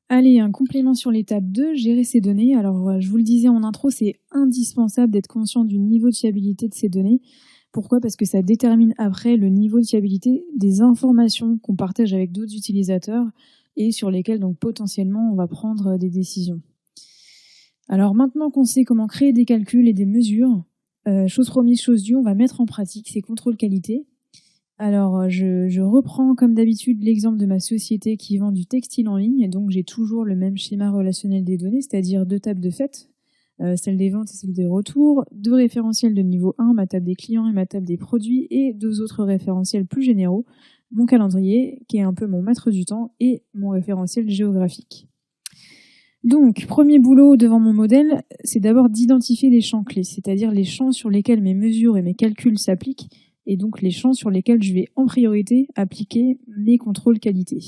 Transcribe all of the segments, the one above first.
Allez, un complément sur l'étape 2, gérer ces données. Alors, je vous le disais en intro, c'est indispensable d'être conscient du niveau de fiabilité de ces données. Pourquoi? Parce que ça détermine après le niveau de fiabilité des informations qu'on partage avec d'autres utilisateurs et sur lesquelles donc potentiellement on va prendre des décisions. Alors maintenant qu'on sait comment créer des calculs et des mesures, chose promise, chose due, on va mettre en pratique ces contrôles qualité. Alors, je reprends comme d'habitude l'exemple de ma société qui vend du textile en ligne, et donc j'ai toujours le même schéma relationnel des données, c'est-à-dire 2 tables de fait, celle des ventes et celle des retours, 2 référentiels de niveau 1, ma table des clients et ma table des produits, et 2 autres référentiels plus généraux, mon calendrier, qui est un peu mon maître du temps, et mon référentiel géographique. Donc, premier boulot devant mon modèle, c'est d'abord d'identifier les champs clés, c'est-à-dire les champs sur lesquels mes mesures et mes calculs s'appliquent, et donc les champs sur lesquels je vais en priorité appliquer mes contrôles qualité.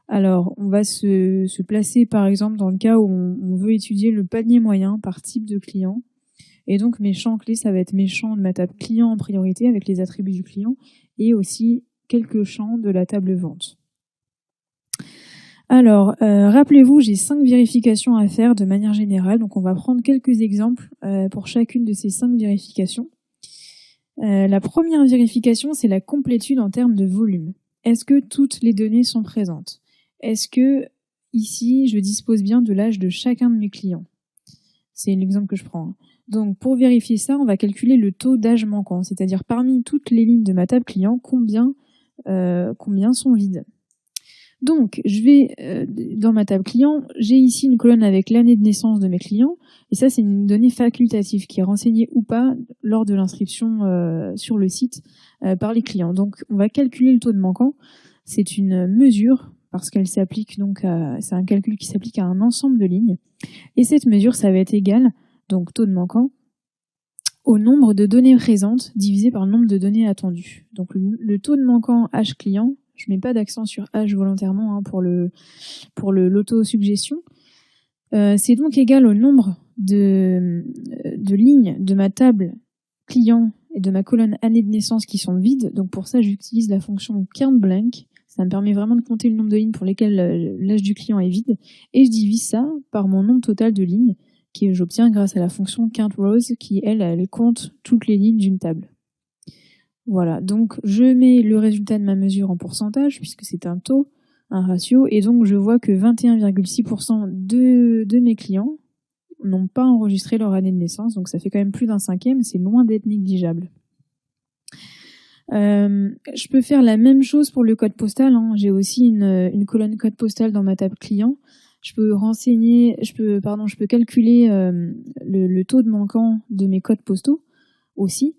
Alors, on va se placer par exemple dans le cas où on veut étudier le panier moyen par type de client. Et donc mes champs clés, ça va être mes champs de ma table client en priorité avec les attributs du client et aussi quelques champs de la table vente. Alors, rappelez-vous, j'ai 5 vérifications à faire de manière générale. Donc on va prendre quelques exemples pour chacune de ces 5 vérifications. La première vérification, c'est la complétude en termes de volume. Est-ce que toutes les données sont présentes? Est-ce que ici, je dispose bien de l'âge de chacun de mes clients? C'est l'exemple que je prends. Donc pour vérifier ça, on va calculer le taux d'âge manquant, c'est-à-dire parmi toutes les lignes de ma table client, combien sont vides. Donc, je vais dans ma table client, j'ai ici une colonne avec l'année de naissance de mes clients, et ça c'est une donnée facultative qui est renseignée ou pas lors de l'inscription sur le site par les clients. Donc, on va calculer le taux de manquant. C'est une mesure parce qu'elle s'applique donc c'est un calcul qui s'applique à un ensemble de lignes, et cette mesure ça va être égal, donc taux de manquant, au nombre de données présentes divisé par le nombre de données attendues. Donc le taux de manquant H client, je mets pas d'accent sur H volontairement hein, pour l'autosuggestion, c'est donc égal au nombre de lignes de ma table client et de ma colonne année de naissance qui sont vides. Donc pour ça, j'utilise la fonction countBlank. Ça me permet vraiment de compter le nombre de lignes pour lesquelles l'âge du client est vide. Et je divise ça par mon nombre total de lignes que j'obtiens grâce à la fonction countRows qui, elle compte toutes les lignes d'une table. Voilà, donc je mets le résultat de ma mesure en pourcentage, puisque c'est un taux, un ratio, et donc je vois que 21,6% de mes clients n'ont pas enregistré leur année de naissance, donc ça fait quand même plus d'un cinquième, c'est loin d'être négligeable. Je peux faire la même chose pour le code postal, hein. J'ai aussi une colonne code postal dans ma table client. Je peux calculer le taux de manquant de mes codes postaux aussi.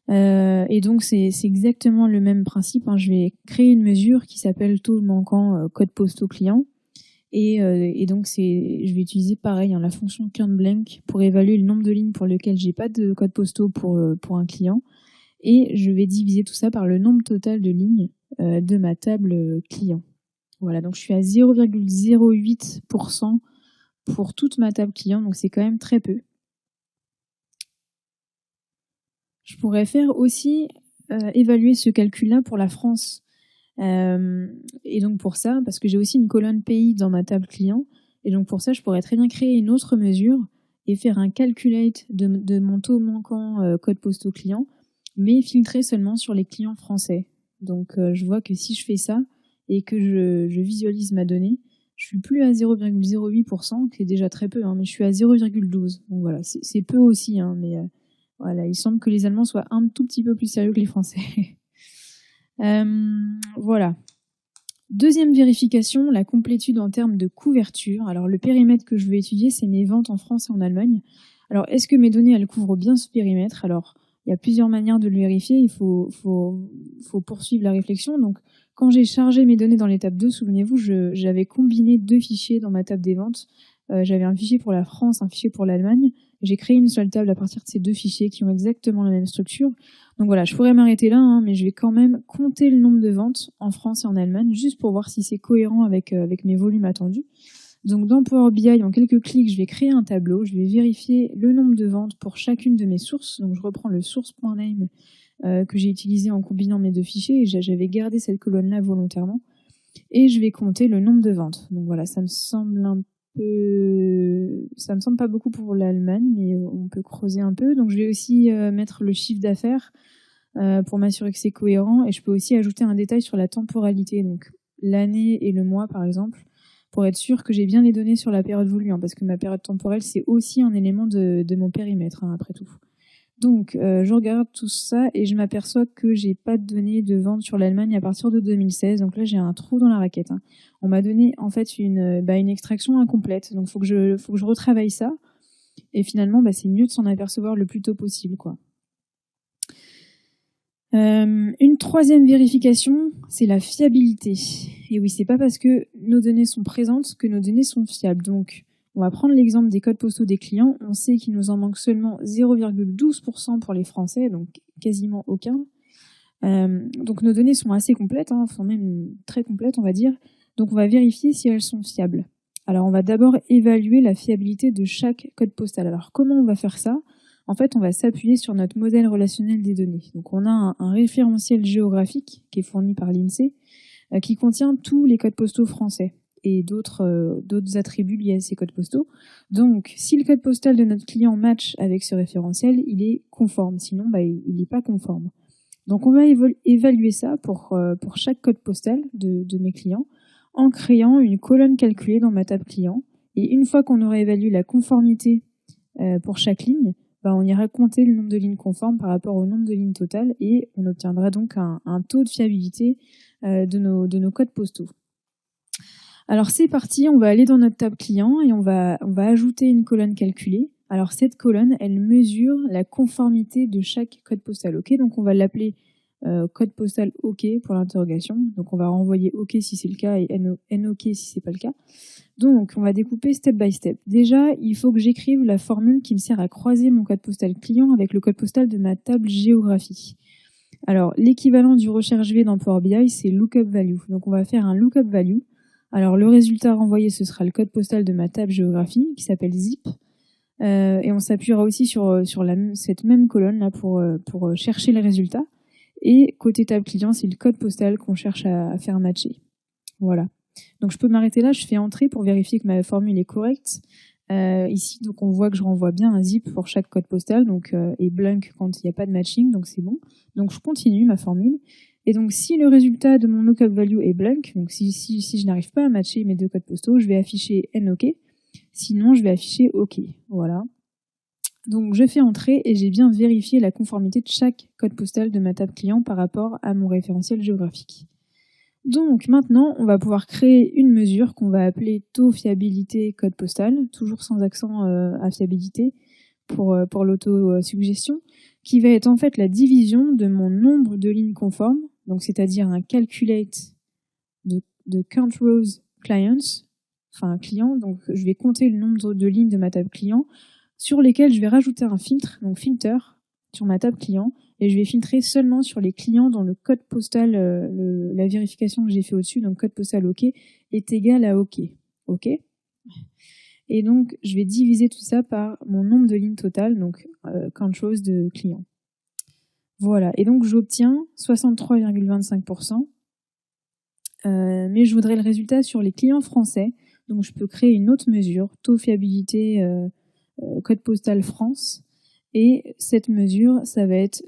Et donc c'est exactement le même principe, hein. Je vais créer une mesure qui s'appelle taux manquant code postaux client, et donc je vais utiliser pareil hein, la fonction countBlank pour évaluer le nombre de lignes pour lesquelles j'ai pas de code postaux pour un client, et je vais diviser tout ça par le nombre total de lignes de ma table client. Voilà, donc je suis à 0,08% pour toute ma table client, donc c'est quand même très peu. Je pourrais faire aussi évaluer ce calcul-là pour la France. Et donc pour ça, parce que j'ai aussi une colonne pays dans ma table client, et donc pour ça, je pourrais très bien créer une autre mesure et faire un calculate de mon taux manquant code postaux client, mais filtré seulement sur les clients français. Donc je vois que si je fais ça et que je visualise ma donnée, je suis plus à 0,08%, qui est déjà très peu, hein, mais je suis à 0,12. Donc voilà, c'est peu aussi, hein, mais voilà, il semble que les Allemands soient un tout petit peu plus sérieux que les Français. Voilà. Deuxième vérification, la complétude en termes de couverture. Alors le périmètre que je vais étudier, c'est mes ventes en France et en Allemagne. Alors est-ce que mes données, elles couvrent bien ce périmètre? Alors il y a plusieurs manières de le vérifier, il faut poursuivre la réflexion. Donc quand j'ai chargé mes données dans l'étape 2, souvenez-vous, j'avais combiné 2 fichiers dans ma table des ventes. J'avais un fichier pour la France, un fichier pour l'Allemagne. J'ai créé une seule table à partir de ces 2 fichiers qui ont exactement la même structure. Donc voilà, je pourrais m'arrêter là, hein, mais je vais quand même compter le nombre de ventes en France et en Allemagne, juste pour voir si c'est cohérent avec mes volumes attendus. Donc dans Power BI, en quelques clics, je vais créer un tableau, je vais vérifier le nombre de ventes pour chacune de mes sources. Donc je reprends le source.name que j'ai utilisé en combinant mes 2 fichiers, et j'avais gardé cette colonne-là volontairement. et je vais compter le nombre de ventes. Donc voilà, ça me semble pas beaucoup pour l'Allemagne, mais on peut creuser un peu. Donc je vais aussi mettre le chiffre d'affaires pour m'assurer que c'est cohérent, et je peux aussi ajouter un détail sur la temporalité, donc l'année et le mois par exemple, pour être sûr que j'ai bien les données sur la période voulue, hein, parce que ma période temporelle c'est aussi un élément de mon périmètre, hein, après tout. Donc je regarde tout ça et je m'aperçois que j'ai pas de données de vente sur l'Allemagne à partir de 2016, donc là j'ai un trou dans la raquette, hein. On m'a donné en fait une extraction incomplète, donc faut que je retravaille ça, et finalement c'est mieux de s'en apercevoir le plus tôt possible, quoi. Une troisième vérification, c'est la fiabilité. Et oui, c'est pas parce que nos données sont présentes que nos données sont fiables. Donc, on va prendre l'exemple des codes postaux des clients. On sait qu'il nous en manque seulement 0,12% pour les Français, donc quasiment aucun. Donc, nos données sont assez complètes, hein, sont même très complètes, on va dire. Donc, on va vérifier si elles sont fiables. Alors, on va d'abord évaluer la fiabilité de chaque code postal. Alors, comment on va faire ça ? En fait, on va s'appuyer sur notre modèle relationnel des données. Donc, on a un référentiel géographique qui est fourni par l'INSEE, qui contient tous les codes postaux français et d'autres attributs liés à ces codes postaux. Donc, si le code postal de notre client match avec ce référentiel, il est conforme. Sinon, il n'est pas conforme. Donc, on va évaluer ça pour chaque code postal de mes clients en créant une colonne calculée dans ma table client. Et une fois qu'on aura évalué la conformité pour chaque ligne, on ira compter le nombre de lignes conformes par rapport au nombre de lignes totales, et on obtiendra donc un taux de fiabilité de nos codes postaux. Alors c'est parti, on va aller dans notre table client et on va ajouter une colonne calculée. Alors cette colonne, elle mesure la conformité de chaque code postal. OK, donc on va l'appeler code postal OK pour l'interrogation. Donc on va renvoyer OK si c'est le cas et NOK si c'est pas le cas. Donc, on va découper step by step. Déjà, il faut que j'écrive la formule qui me sert à croiser mon code postal client avec le code postal de ma table géographie. Alors, l'équivalent du recherche V dans Power BI, c'est lookup value. Donc, on va faire un lookup value. Alors, le résultat renvoyé, ce sera le code postal de ma table géographie, qui s'appelle zip. Et on s'appuiera aussi sur cette même colonne là pour chercher les résultats. Et côté table client, c'est le code postal qu'on cherche à faire matcher. Voilà. Donc je peux m'arrêter là, je fais entrer pour vérifier que ma formule est correcte. Ici, donc on voit que je renvoie bien un zip pour chaque code postal, donc et blank quand il n'y a pas de matching, donc c'est bon. Donc je continue ma formule. Et donc si le résultat de mon lookup value est blank, donc si je n'arrive pas à matcher mes deux codes postaux, je vais afficher NOK. Sinon, je vais afficher OK. Voilà. Donc je fais entrer et j'ai bien vérifié la conformité de chaque code postal de ma table client par rapport à mon référentiel géographique. Donc maintenant, on va pouvoir créer une mesure qu'on va appeler taux fiabilité code postal, toujours sans accent à fiabilité pour l'auto-suggestion, qui va être en fait la division de mon nombre de lignes conformes, donc c'est-à-dire un calculate de count rows clients, enfin un client, donc je vais compter le nombre de lignes de ma table client sur lesquelles je vais rajouter un filtre, donc filter, sur ma table client, et je vais filtrer seulement sur les clients dont le code postal, la vérification que j'ai fait au-dessus, donc code postal OK, est égal à OK. OK. Et donc, je vais diviser tout ça par mon nombre de lignes totales, donc count rows de clients. Voilà. Et donc, j'obtiens 63,25%. Mais je voudrais le résultat sur les clients français. Donc, je peux créer une autre mesure, taux fiabilité code postal France. Et cette mesure, ça va être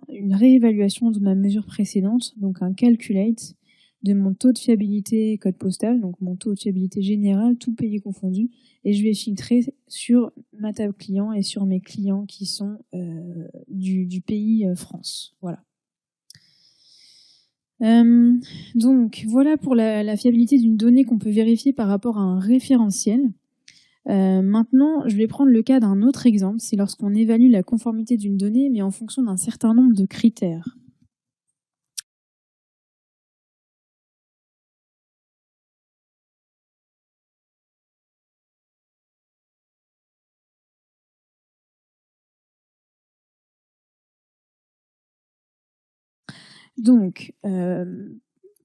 une réévaluation de ma mesure précédente, donc un calculate de mon taux de fiabilité code postal, donc mon taux de fiabilité général, tout pays confondu, et je vais filtrer sur ma table client et sur mes clients qui sont du pays France. Voilà. Donc voilà pour la fiabilité d'une donnée qu'on peut vérifier par rapport à un référentiel. Maintenant, je vais prendre le cas d'un autre exemple, c'est lorsqu'on évalue la conformité d'une donnée, mais en fonction d'un certain nombre de critères. Donc,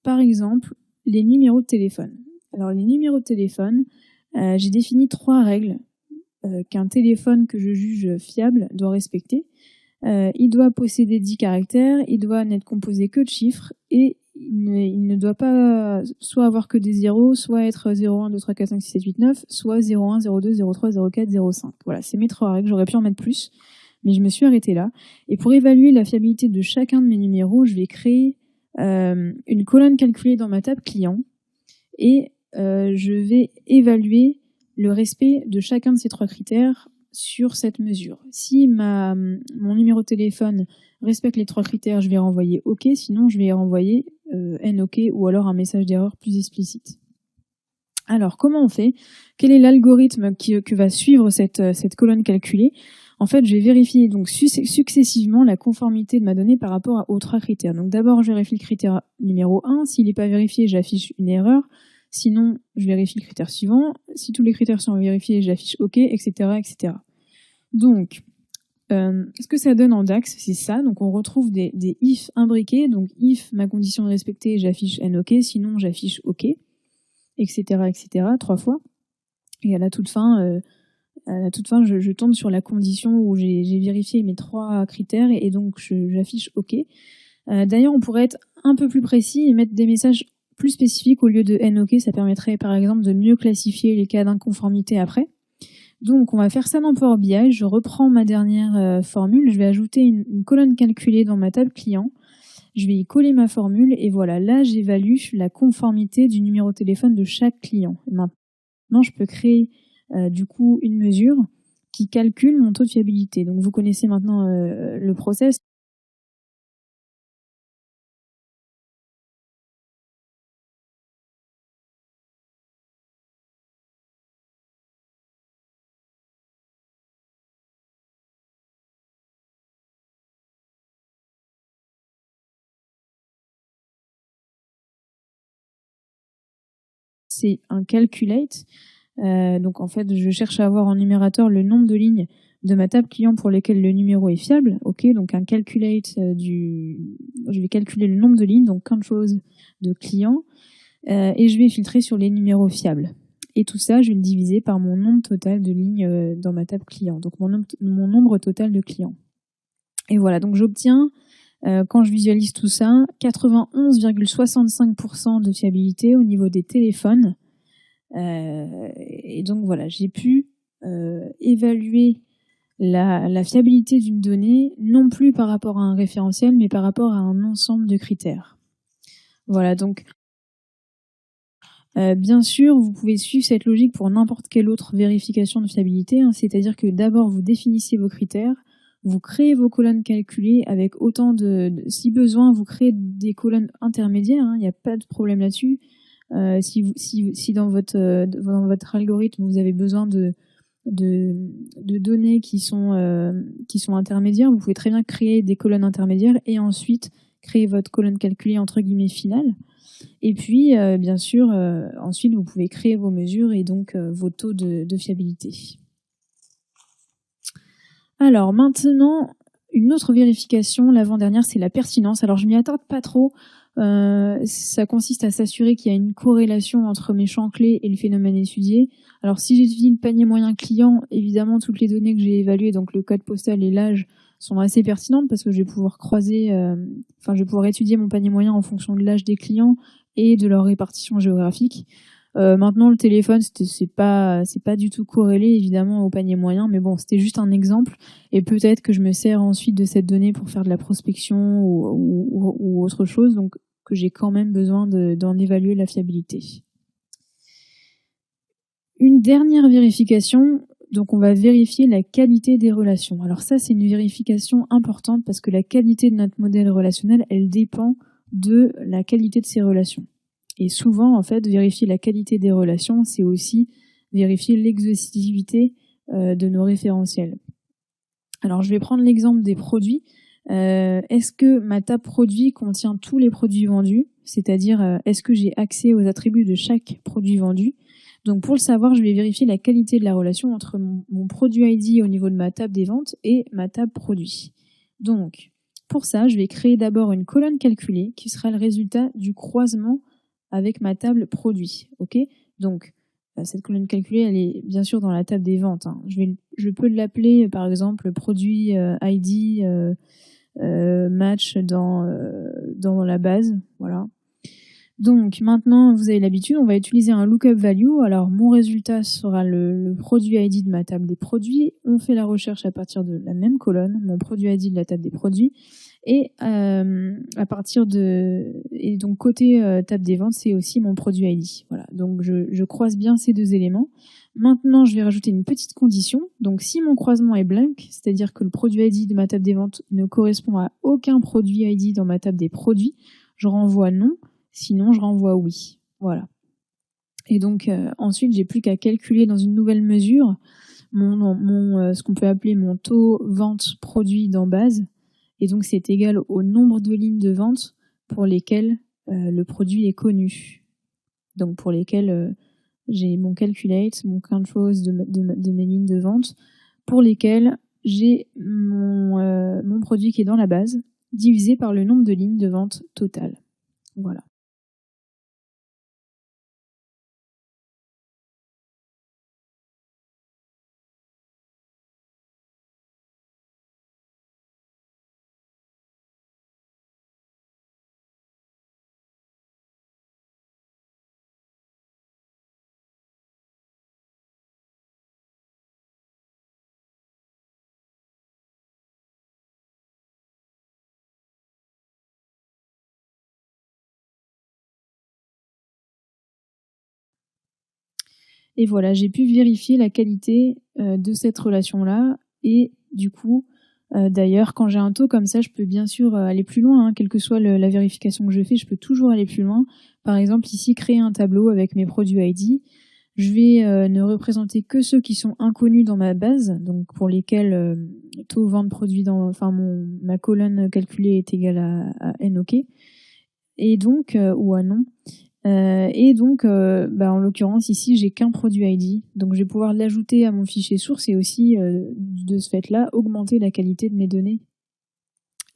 par exemple, les numéros de téléphone. Alors, les numéros de téléphone, j'ai défini 3 règles qu'un téléphone que je juge fiable doit respecter. Il doit posséder 10 caractères, il doit n'être composé que de chiffres et il ne doit pas soit avoir que des zéros, soit être 0, 1, 2, 3, 4, 5, 6, 7, 8, 9, soit 0, 1, 0, 2, 0, 3, 0, 4, 0, 5. Voilà, c'est mes 3 règles. J'aurais pu en mettre plus, mais je me suis arrêtée là. Et pour évaluer la fiabilité de chacun de mes numéros, je vais créer une colonne calculée dans ma table client et je vais évaluer le respect de chacun de ces 3 critères sur cette mesure. Si mon numéro de téléphone respecte les 3 critères, je vais renvoyer OK, sinon je vais renvoyer NOK ou alors un message d'erreur plus explicite. Alors, comment on fait? Quel est l'algorithme que va suivre cette colonne calculée? En fait, je vais vérifier donc successivement la conformité de ma donnée par rapport aux 3 critères. Donc d'abord, je vérifie le critère numéro 1. S'il n'est pas vérifié, j'affiche une erreur. Sinon, je vérifie le critère suivant. Si tous les critères sont vérifiés, j'affiche OK, etc., etc. Donc, ce que ça donne en DAX, c'est ça. Donc, on retrouve des if imbriqués. Donc, if ma condition est respectée, j'affiche NOK. Sinon, j'affiche OK, etc., etc., 3 fois. Et à la toute fin, je tombe sur la condition où j'ai vérifié mes 3 critères et donc j'affiche OK. D'ailleurs, on pourrait être un peu plus précis et mettre des messages plus spécifiques au lieu de NOK. Ça permettrait par exemple de mieux classifier les cas d'inconformité après. Donc on va faire ça dans Power BI. Je reprends ma dernière formule. Je vais ajouter une colonne calculée dans ma table client. Je vais y coller ma formule et voilà, là j'évalue la conformité du numéro de téléphone de chaque client. Et maintenant, je peux créer du coup une mesure qui calcule mon taux de fiabilité. Donc vous connaissez maintenant le process. C'est un calculate. Donc en fait, je cherche à avoir en numérateur le nombre de lignes de ma table client pour lesquelles le numéro est fiable. Ok, donc un calculate je vais calculer le nombre de lignes, donc count rows de clients, et je vais filtrer sur les numéros fiables. Et tout ça, je vais le diviser par mon nombre total de lignes dans ma table client, donc mon nombre total de clients. Et voilà, donc j'obtiens, quand je visualise tout ça, 91,65% de fiabilité au niveau des téléphones. Et donc voilà, j'ai pu évaluer la fiabilité d'une donnée, non plus par rapport à un référentiel, mais par rapport à un ensemble de critères. Voilà, donc bien sûr, vous pouvez suivre cette logique pour n'importe quelle autre vérification de fiabilité, hein, c'est-à-dire que d'abord vous définissez vos critères, vous créez vos colonnes calculées avec autant si besoin, vous créez des colonnes intermédiaires, il n'y a pas de problème là-dessus. Si dans votre algorithme vous avez besoin de données qui sont intermédiaires, vous pouvez très bien créer des colonnes intermédiaires et ensuite créer votre colonne calculée entre guillemets finale. Et puis bien sûr ensuite vous pouvez créer vos mesures et donc vos taux de fiabilité. Alors maintenant, une autre vérification, l'avant-dernière, c'est la pertinence. Alors je m'y attarde pas trop. Ça consiste à s'assurer qu'il y a une corrélation entre mes champs clés et le phénomène étudié. Alors si j'étudie le panier moyen client, évidemment toutes les données que j'ai évaluées, donc le code postal et l'âge, sont assez pertinentes parce que je vais pouvoir je vais pouvoir étudier mon panier moyen en fonction de l'âge des clients et de leur répartition géographique. Maintenant, le téléphone, c'est pas du tout corrélé évidemment au panier moyen, mais bon, c'était juste un exemple. Et peut-être que je me sers ensuite de cette donnée pour faire de la prospection ou autre chose, donc que j'ai quand même besoin d'en évaluer la fiabilité. Une dernière vérification, donc on va vérifier la qualité des relations. Alors ça, c'est une vérification importante parce que la qualité de notre modèle relationnel, elle dépend de la qualité de ces relations. Et souvent, en fait, vérifier la qualité des relations, c'est aussi vérifier l'exhaustivité de nos référentiels. Alors, je vais prendre l'exemple des produits. Est-ce que ma table produit contient tous les produits vendus? C'est-à-dire, est-ce que j'ai accès aux attributs de chaque produit vendu? Donc, pour le savoir, je vais vérifier la qualité de la relation entre mon produit ID au niveau de ma table des ventes et ma table produit. Donc, pour ça, je vais créer d'abord une colonne calculée qui sera le résultat du croisement avec ma table produit. Ok, donc cette colonne calculée, elle est bien sûr dans la table des ventes. Je peux l'appeler par exemple produit ID match dans la base. Voilà. Donc maintenant, vous avez l'habitude, on va utiliser un lookup value. Alors mon résultat sera le produit ID de ma table des produits. On fait la recherche à partir de la même colonne, mon produit ID de la table des produits. Et à partir et donc côté table des ventes, c'est aussi mon produit ID. Voilà. Donc je croise bien ces deux éléments. Maintenant, je vais rajouter une petite condition. Donc si mon croisement est blank, c'est-à-dire que le produit ID de ma table des ventes ne correspond à aucun produit ID dans ma table des produits, je renvoie non. Sinon, je renvoie oui. Voilà. Et donc ensuite, j'ai plus qu'à calculer dans une nouvelle mesure ce qu'on peut appeler mon taux vente produit dans base. Et donc, c'est égal au nombre de lignes de vente pour lesquelles le produit est connu. Donc, pour lesquelles j'ai mon calculate, mon controls de mes lignes de vente, pour lesquelles j'ai mon produit qui est dans la base, divisé par le nombre de lignes de vente totales. Voilà. Et voilà, j'ai pu vérifier la qualité de cette relation-là. Et du coup, d'ailleurs, quand j'ai un taux comme ça, je peux bien sûr aller plus loin. Quelle que soit la vérification que je fais, je peux toujours aller plus loin. Par exemple, ici, créer un tableau avec mes produits ID. Je vais ne représenter que ceux qui sont inconnus dans ma base, donc pour lesquels taux vente produit ma colonne calculée est égale à N OK. Et donc, ou à non. En l'occurrence ici j'ai qu'un produit ID, donc je vais pouvoir l'ajouter à mon fichier source et aussi de ce fait-là augmenter la qualité de mes données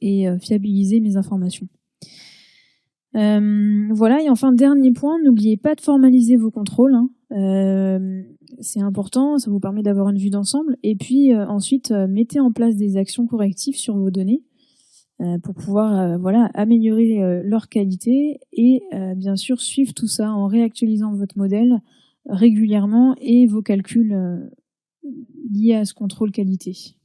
et fiabiliser mes informations. Voilà, et enfin dernier point, n'oubliez pas de formaliser vos contrôles. C'est important, ça vous permet d'avoir une vue d'ensemble. Et puis ensuite mettez en place des actions correctives sur vos données. Pour pouvoir améliorer leur qualité et bien sûr suivre tout ça en réactualisant votre modèle régulièrement et vos calculs liés à ce contrôle qualité.